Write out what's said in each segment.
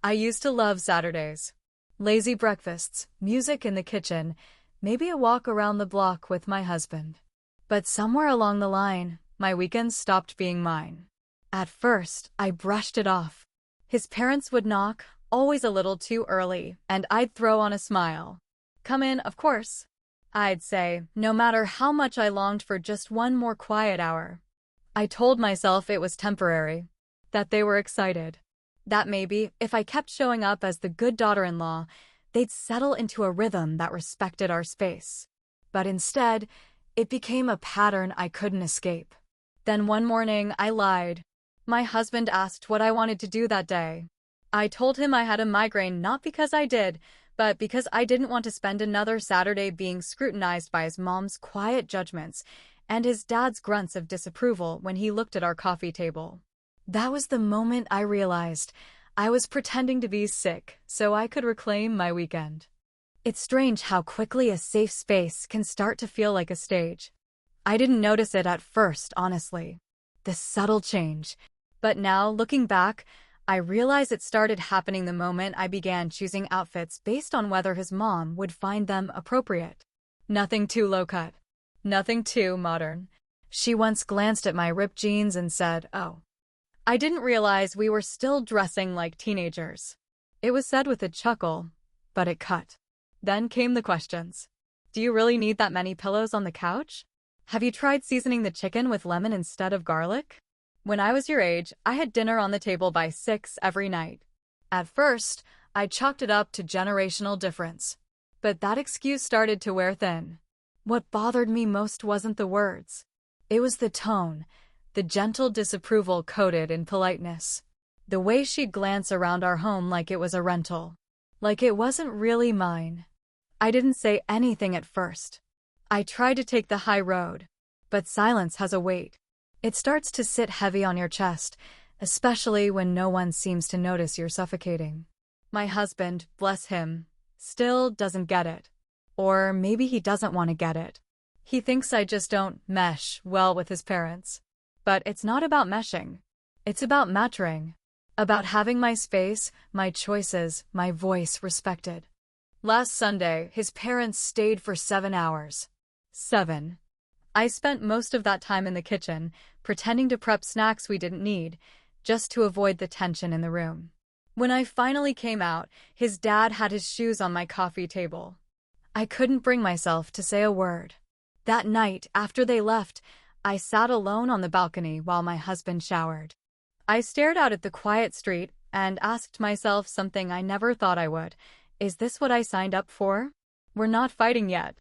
I used to love Saturdays. Lazy breakfasts, music in the kitchen, maybe a walk around the block with my husband. But somewhere along the line, my weekends stopped being mine. At first, I brushed it off. His parents would knock, always a little too early, and I'd throw on a smile. Come in, of course, I'd say, no matter how much I longed for just one more quiet hour. I told myself it was temporary, that they were excited, that maybe, if I kept showing up as the good daughter-in-law, they'd settle into a rhythm that respected our space. But instead, it became a pattern I couldn't escape. Then one morning, I lied. My husband asked what I wanted to do that day. I told him I had a migraine not because I did, but because I didn't want to spend another Saturday being scrutinized by his mom's quiet judgments and his dad's grunts of disapproval when he looked at our coffee table. That was the moment I realized I was pretending to be sick so I could reclaim my weekend. It's strange how quickly a safe space can start to feel like a stage. I didn't notice it at first, honestly. This subtle change. But now, looking back, I realize it started happening the moment I began choosing outfits based on whether his mom would find them appropriate. Nothing too low-cut. Nothing too modern. She once glanced at my ripped jeans and said, "Oh." I didn't realize we were still dressing like teenagers. It was said with a chuckle, but it cut. Then came the questions. Do you really need that many pillows on the couch? Have you tried seasoning the chicken with lemon instead of garlic? When I was your age, I had dinner on the table by 6 every night. At first, I chalked it up to generational difference. But that excuse started to wear thin. What bothered me most wasn't the words. It was the tone, the gentle disapproval coated in politeness. The way she'd glance around our home like it was a rental. Like it wasn't really mine. I didn't say anything at first. I tried to take the high road. But silence has a weight. It starts to sit heavy on your chest, especially when no one seems to notice you're suffocating. My husband, bless him, still doesn't get it. Or maybe he doesn't want to get it. He thinks I just don't mesh well with his parents. But it's not about meshing. It's about maturing. About having my space, my choices, my voice respected. Last Sunday, his parents stayed for 7 hours. 7. I spent most of that time in the kitchen, pretending to prep snacks we didn't need, just to avoid the tension in the room. When I finally came out, his dad had his shoes on my coffee table. I couldn't bring myself to say a word. That night, after they left, I sat alone on the balcony while my husband showered. I stared out at the quiet street and asked myself something I never thought I would. Is this what I signed up for? We're not fighting yet.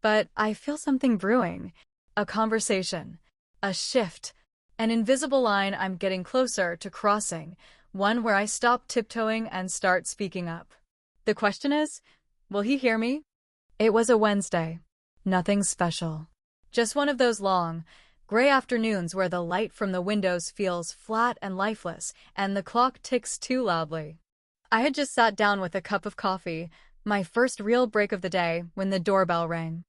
But I feel something brewing. A conversation. A shift. An invisible line I'm getting closer to crossing. One where I stop tiptoeing and start speaking up. The question is, will he hear me? It was a Wednesday. Nothing special. Just one of those long, gray afternoons where the light from the windows feels flat and lifeless, and the clock ticks too loudly. I had just sat down with a cup of coffee, my first real break of the day, when the doorbell rang.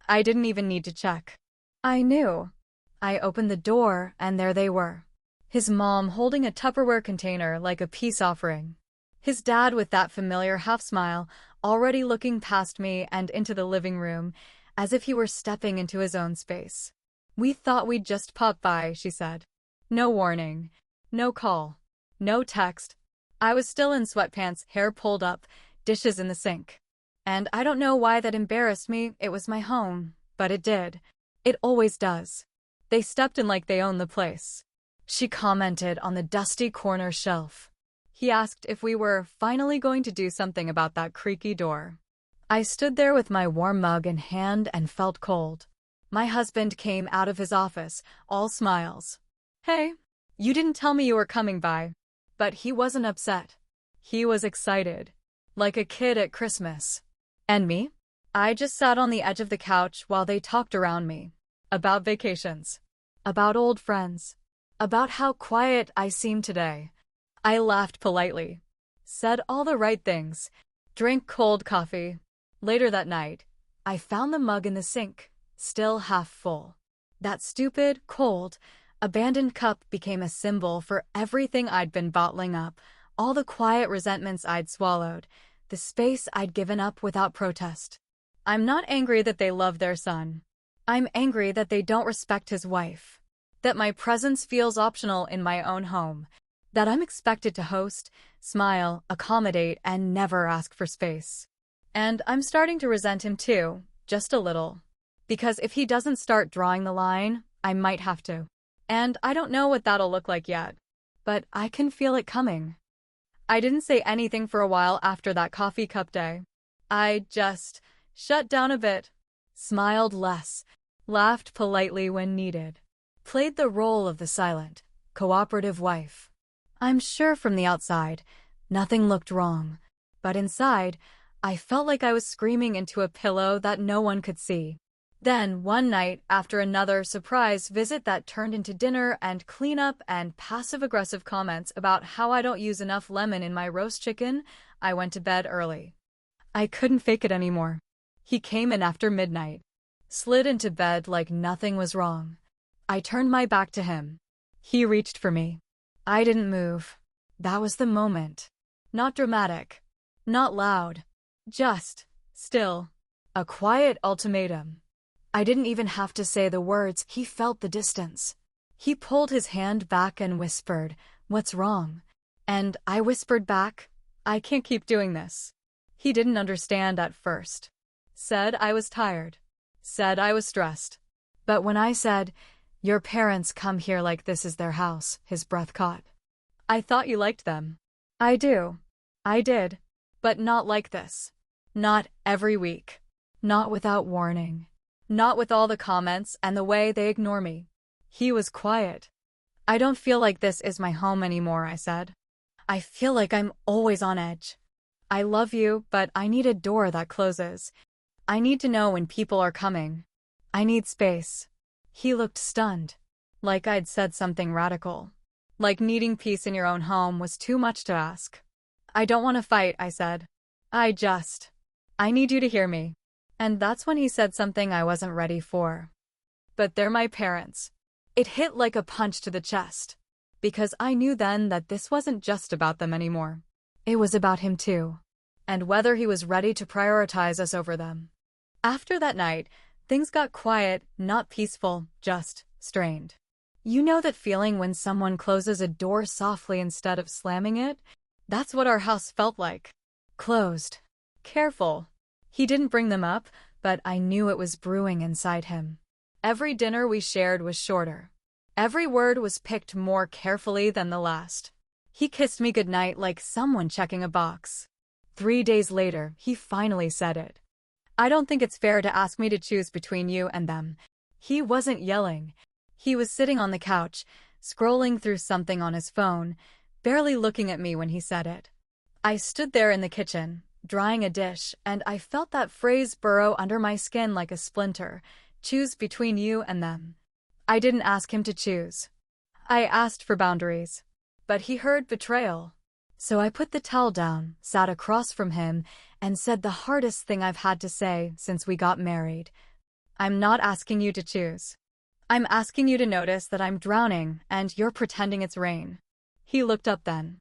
I didn't even need to check. I knew. I opened the door, and there they were. His mom holding a Tupperware container like a peace offering. His dad with that familiar half-smile, already looking past me and into the living room, as if he were stepping into his own space. We thought we'd just pop by, she said. No warning. No call. No text. I was still in sweatpants, hair pulled up, dishes in the sink. And I don't know why that embarrassed me. It was my home, but it did. It always does. They stepped in like they owned the place. She commented on the dusty corner shelf. He asked if we were finally going to do something about that creaky door. I stood there with my warm mug in hand and felt cold. My husband came out of his office, all smiles. Hey, you didn't tell me you were coming by. But he wasn't upset. He was excited. Like a kid at Christmas. And me? I just sat on the edge of the couch while they talked around me. About vacations. About old friends. About how quiet I seemed today. I laughed politely. Said all the right things. Drank cold coffee. Later that night, I found the mug in the sink, still half full. That stupid, cold, abandoned cup became a symbol for everything I'd been bottling up, all the quiet resentments I'd swallowed, the space I'd given up without protest. I'm not angry that they love their son. I'm angry that they don't respect his wife. That my presence feels optional in my own home. That I'm expected to host, smile, accommodate, and never ask for space. And I'm starting to resent him too, just a little. Because if he doesn't start drawing the line, I might have to. And I don't know what that'll look like yet. But I can feel it coming. I didn't say anything for a while after that coffee cup day. I just shut down a bit, smiled less, laughed politely when needed, played the role of the silent, cooperative wife. I'm sure from the outside, nothing looked wrong, but inside, I felt like I was screaming into a pillow that no one could see. Then, one night, after another surprise visit that turned into dinner and cleanup and passive-aggressive comments about how I don't use enough lemon in my roast chicken, I went to bed early. I couldn't fake it anymore. He came in after midnight, slid into bed like nothing was wrong. I turned my back to him. He reached for me. I didn't move. That was the moment. Not dramatic. Not loud. Just still. A quiet ultimatum. I didn't even have to say the words, he felt the distance. He pulled his hand back and whispered, "What's wrong?" And I whispered back, "I can't keep doing this." He didn't understand at first. Said I was tired. Said I was stressed. But when I said, "Your parents come here like this is their house," his breath caught. "I thought you liked them." "I do. I did. But not like this. Not every week. Not without warning. Not with all the comments and the way they ignore me." He was quiet. "I don't feel like this is my home anymore," I said. "I feel like I'm always on edge. I love you, but I need a door that closes. I need to know when people are coming. I need space." He looked stunned, like I'd said something radical. Like needing peace in your own home was too much to ask. "I don't want to fight," I said. I need you to hear me." And that's when he said something I wasn't ready for. "But they're my parents." It hit like a punch to the chest. Because I knew then that this wasn't just about them anymore. It was about him too. And whether he was ready to prioritize us over them. After that night, things got quiet, not peaceful, just strained. You know that feeling when someone closes a door softly instead of slamming it? That's what our house felt like. Closed. Careful. He didn't bring them up, but I knew it was brewing inside him. Every dinner we shared was shorter. Every word was picked more carefully than the last. He kissed me goodnight like someone checking a box. 3 days later, he finally said it. "I don't think it's fair to ask me to choose between you and them." He wasn't yelling. He was sitting on the couch, scrolling through something on his phone, barely looking at me when he said it. I stood there in the kitchen, drying a dish, and I felt that phrase burrow under my skin like a splinter. Choose between you and them. I didn't ask him to choose. I asked for boundaries. But he heard betrayal. So I put the towel down, sat across from him, and said the hardest thing I've had to say since we got married. "I'm not asking you to choose. I'm asking you to notice that I'm drowning and you're pretending it's rain." He looked up then.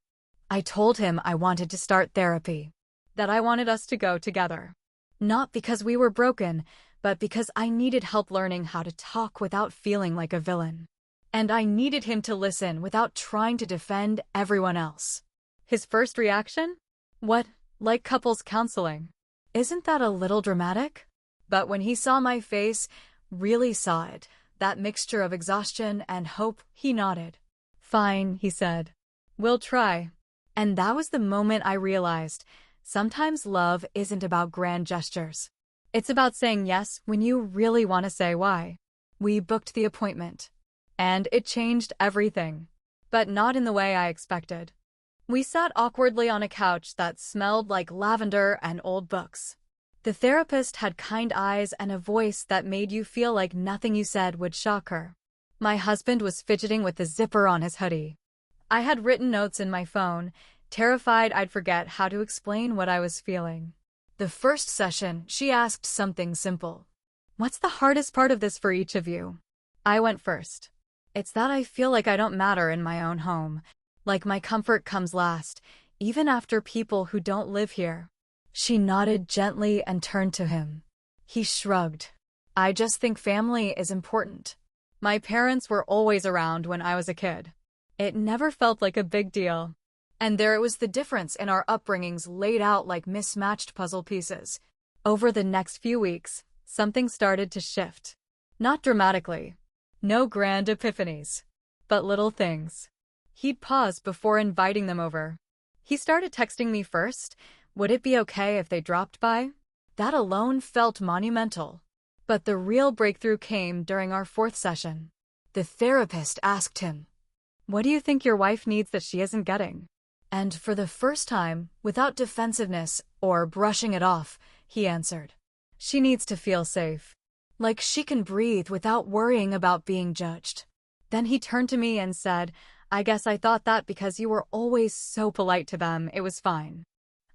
I told him I wanted to start therapy. That I wanted us to go together. Not because we were broken, but because I needed help learning how to talk without feeling like a villain. And I needed him to listen without trying to defend everyone else. His first reaction? "What, like couples counseling? Isn't that a little dramatic?" But when he saw my face, really saw it, that mixture of exhaustion and hope, he nodded. "Fine," he said. "We'll try." And that was the moment I realized, sometimes love isn't about grand gestures. It's about saying yes when you really want to say why. We booked the appointment. And it changed everything. But not in the way I expected. We sat awkwardly on a couch that smelled like lavender and old books. The therapist had kind eyes and a voice that made you feel like nothing you said would shock her. My husband was fidgeting with the zipper on his hoodie. I had written notes in my phone, terrified I'd forget how to explain what I was feeling. The first session, she asked something simple. "What's the hardest part of this for each of you?" I went first. "It's that I feel like I don't matter in my own home. Like my comfort comes last, even after people who don't live here. She nodded gently and turned to him. He shrugged. I just think family is important. My parents were always around when I was a kid. It never felt like a big deal. And there it was, the difference in our upbringings laid out like mismatched puzzle pieces. Over the next few weeks, something started to shift. Not dramatically. No grand epiphanies. But little things. He'd pause before inviting them over. He started texting me first. Would it be okay if they dropped by? That alone felt monumental. But the real breakthrough came during our fourth session. The therapist asked him, "What do you think your wife needs that she isn't getting?" And for the first time, without defensiveness or brushing it off, he answered, "She needs to feel safe. Like she can breathe without worrying about being judged." Then he turned to me and said, "I guess I thought that because you were always so polite to them, it was fine.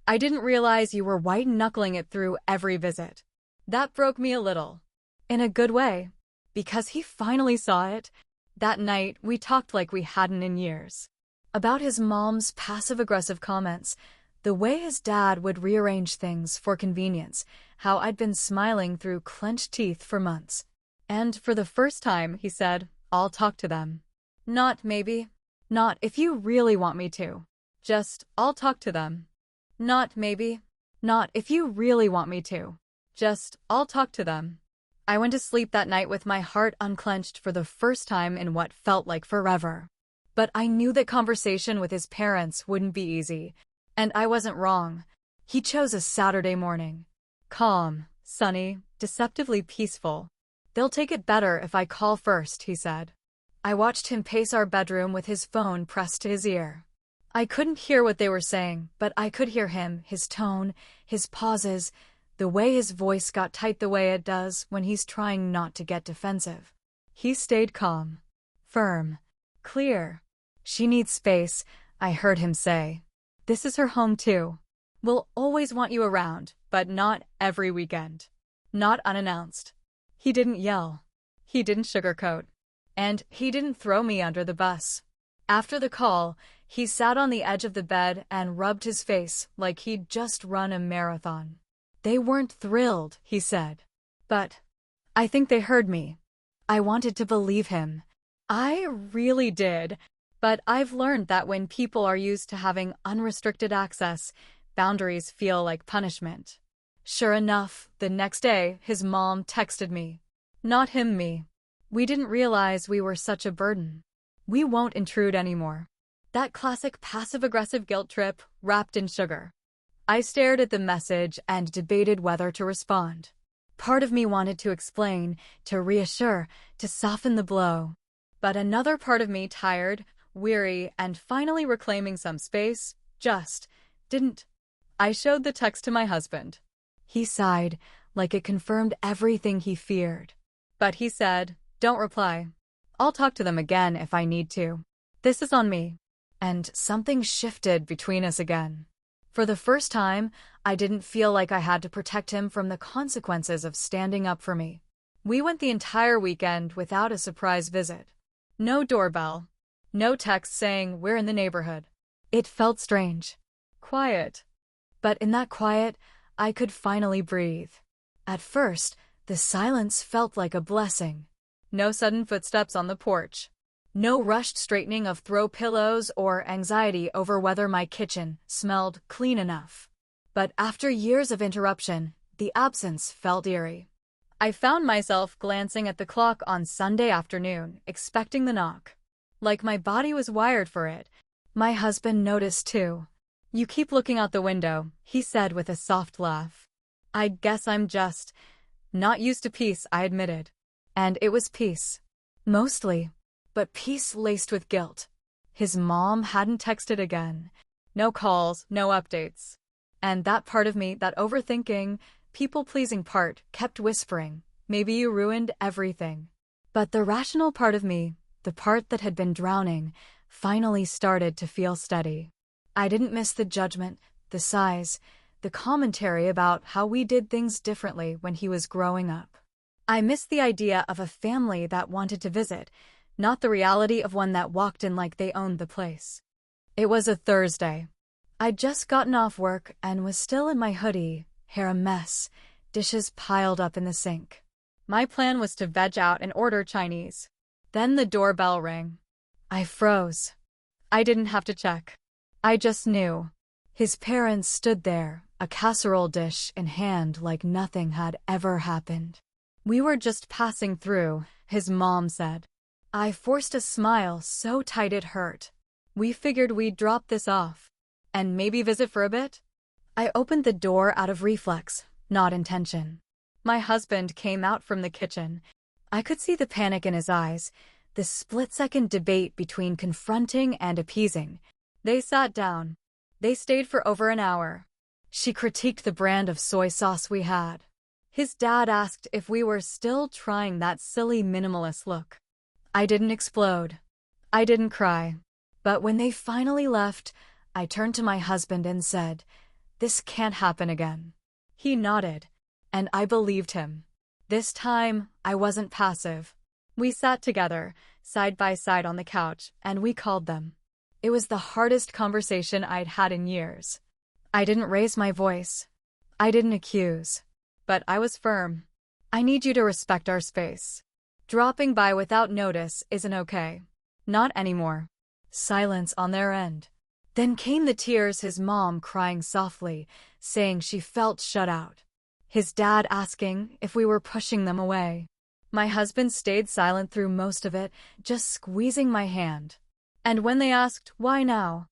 I didn't realize you were white-knuckling it through every visit." That broke me a little. In a good way. Because he finally saw it. That night, we talked like we hadn't in years. About his mom's passive-aggressive comments, the way his dad would rearrange things for convenience, how I'd been smiling through clenched teeth for months. And for the first time, he said, "I'll talk to them. Not maybe. Not if you really want me to. Just, I'll talk to them. Not maybe. Not if you really want me to. Just, I'll talk to them." I went to sleep that night with my heart unclenched for the first time in what felt like forever. But I knew that conversation with his parents wouldn't be easy. And I wasn't wrong. He chose a Saturday morning. Calm, sunny, deceptively peaceful. "They'll take it better if I call first," he said. I watched him pace our bedroom with his phone pressed to his ear. I couldn't hear what they were saying, but I could hear him, his tone, his pauses, the way his voice got tight the way it does when he's trying not to get defensive. He stayed calm, firm, clear. "She needs space," I heard him say. "This is her home too. We'll always want you around, but not every weekend. Not unannounced." He didn't yell. He didn't sugarcoat. And he didn't throw me under the bus. After the call, he sat on the edge of the bed and rubbed his face like he'd just run a marathon. "They weren't thrilled," he said. "But I think they heard me." I wanted to believe him. I really did. But I've learned that when people are used to having unrestricted access, boundaries feel like punishment. Sure enough, the next day, his mom texted me. Not him, me. "We didn't realize we were such a burden. We won't intrude anymore." That classic passive-aggressive guilt trip wrapped in sugar. I stared at the message and debated whether to respond. Part of me wanted to explain, to reassure, to soften the blow. But another part of me, tired, weary, and finally reclaiming some space, just didn't. I showed the text to my husband. He sighed, like it confirmed everything he feared. But he said, "Don't reply. I'll talk to them again if I need to. This is on me." And something shifted between us again. For the first time, I didn't feel like I had to protect him from the consequences of standing up for me. We went the entire weekend without a surprise visit. No doorbell. No text saying we're in the neighborhood. It felt strange. Quiet. But in that quiet, I could finally breathe. At first, the silence felt like a blessing. No sudden footsteps on the porch. No rushed straightening of throw pillows or anxiety over whether my kitchen smelled clean enough. But after years of interruption, the absence felt eerie. I found myself glancing at the clock on Sunday afternoon, expecting the knock. Like my body was wired for it. My husband noticed too. "You keep looking out the window," he said with a soft laugh. "I guess I'm just not used to peace," I admitted. And it was peace. Mostly. But peace laced with guilt. His mom hadn't texted again. No calls, no updates. And that part of me, that overthinking, people-pleasing part, kept whispering, "Maybe you ruined everything." But the rational part of me, the part that had been drowning, finally started to feel steady. I didn't miss the judgment, the sighs, the commentary about how we did things differently when he was growing up. I missed the idea of a family that wanted to visit, not the reality of one that walked in like they owned the place. It was a Thursday. I'd just gotten off work and was still in my hoodie, hair a mess, dishes piled up in the sink. My plan was to veg out and order Chinese. Then the doorbell rang. I froze. I didn't have to check. I just knew. His parents stood there, a casserole dish in hand like nothing had ever happened. "We were just passing through," his mom said. I forced a smile so tight it hurt. "We figured we'd drop this off. And maybe visit for a bit?" I opened the door out of reflex, not intention. My husband came out from the kitchen. I could see the panic in his eyes, the split-second debate between confronting and appeasing. They sat down. They stayed for over an hour. She critiqued the brand of soy sauce we had. His dad asked if we were still trying that silly minimalist look. I didn't explode. I didn't cry. But when they finally left, I turned to my husband and said, "This can't happen again." He nodded, and I believed him. This time, I wasn't passive. We sat together, side by side on the couch, and we called them. It was the hardest conversation I'd had in years. I didn't raise my voice. I didn't accuse. But I was firm. "I need you to respect our space. Dropping by without notice isn't okay. Not anymore." Silence on their end. Then came the tears, his mom crying softly, saying she felt shut out. His dad asking if we were pushing them away. My husband stayed silent through most of it, just squeezing my hand. And when they asked, "Why now?"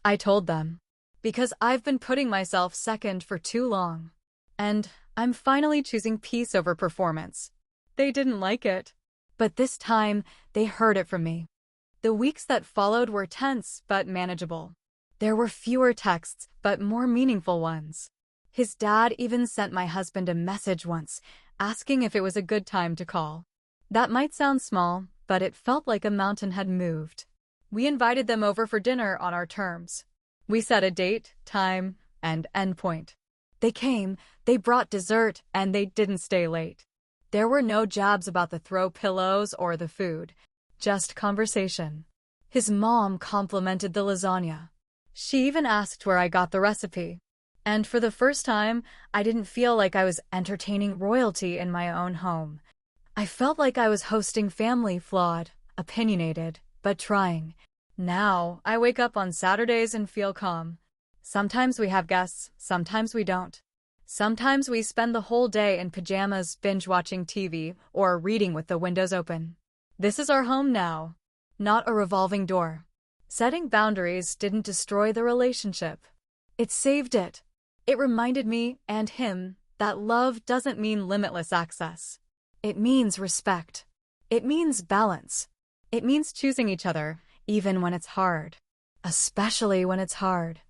I told them, "Because I've been putting myself second for too long. And I'm finally choosing peace over performance." They didn't like it. But this time, they heard it from me. The weeks that followed were tense but manageable. There were fewer texts, but more meaningful ones. His dad even sent my husband a message once, asking if it was a good time to call. That might sound small, but it felt like a mountain had moved. We invited them over for dinner on our terms. We set a date, time, and endpoint. They came, they brought dessert, and they didn't stay late. There were no jabs about the throw pillows or the food, just conversation. His mom complimented the lasagna. She even asked where I got the recipe. And for the first time, I didn't feel like I was entertaining royalty in my own home. I felt like I was hosting family, flawed, opinionated, but trying. Now, I wake up on Saturdays and feel calm. Sometimes we have guests, sometimes we don't. Sometimes we spend the whole day in pajamas binge-watching TV or reading with the windows open. This is our home now, not a revolving door. Setting boundaries didn't destroy the relationship. It saved it. It reminded me and him that love doesn't mean limitless access. It means respect. It means balance. It means choosing each other, even when it's hard. Especially when it's hard.